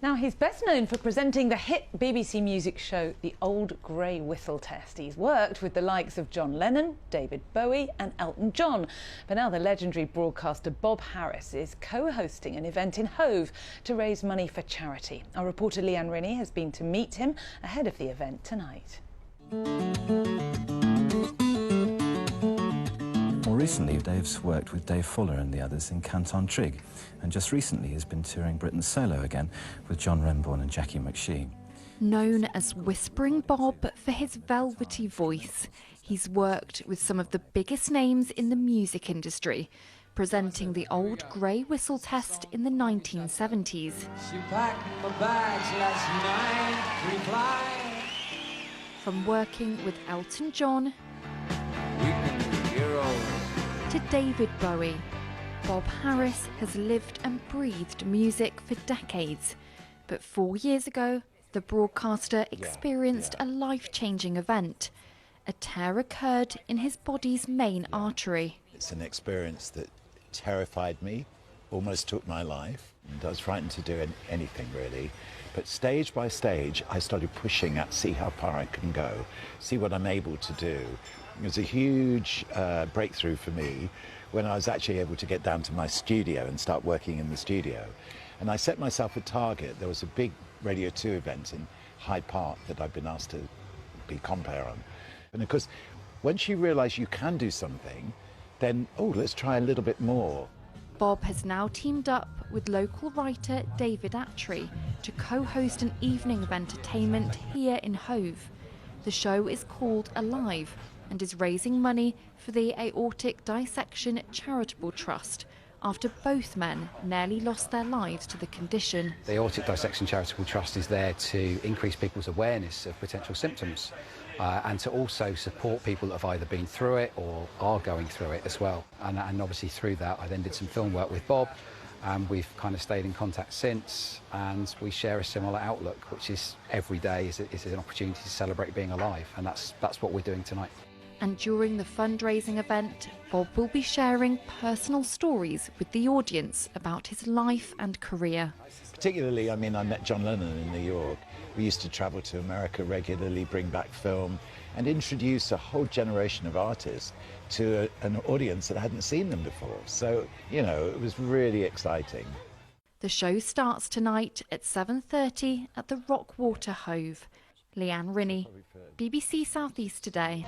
Now, he's best known for presenting the hit BBC music show The Old Grey Whistle Test. He's worked with the likes of John Lennon, David Bowie and Elton John. But now the legendary broadcaster Bob Harris is co-hosting an event in Hove to raise money for charity. Our reporter Leanne Rinney has been to meet him ahead of the event tonight. More recently, Dave's worked with Dave Fuller and the others in Canton Trig, and just recently has been touring Britain solo again with John Renbourn and Jackie McShee. Known as Whispering Bob for his velvety voice, he's worked with some of the biggest names in the music industry, presenting the Old Grey Whistle Test in the 1970s. She packed my bags last night, From working with Elton John to David Bowie, Bob Harris has lived and breathed music for decades. But 4 years ago, the broadcaster experienced a life-changing event. A tear occurred in his body's main artery. It's an experience that terrified me, almost took my life, and I was frightened to do anything really. But stage by stage, I started pushing at see how far I can go, see what I'm able to do. It was a huge breakthrough for me when I was actually able to get down to my studio and start working in the studio. And I set myself a target. There was a big Radio 2 event in Hyde Park that I'd been asked to be compere on. And of course, once you realise you can do something, then, let's try a little bit more. Bob has now teamed up with local writer David Attree to co-host an evening of entertainment here in Hove. The show is called Alive and is raising money for the Aortic Dissection Charitable Trust after both men nearly lost their lives to the condition. The Aortic Dissection Charitable Trust is there to increase people's awareness of potential symptoms and to also support people that have either been through it or are going through it as well. And obviously through that I then did some film work with Bob, and we've kind of stayed in contact since, and we share a similar outlook, which is every day is an opportunity to celebrate being alive, and that's what we're doing tonight. And during the fundraising event, Bob will be sharing personal stories with the audience about his life and career. Particularly, I met John Lennon in New York. We used to travel to America regularly, bring back film, and introduce a whole generation of artists to an audience that hadn't seen them before. So, it was really exciting. The show starts tonight at 7:30 at the Rockwater Hove. Leanne Rinney, BBC South East Today.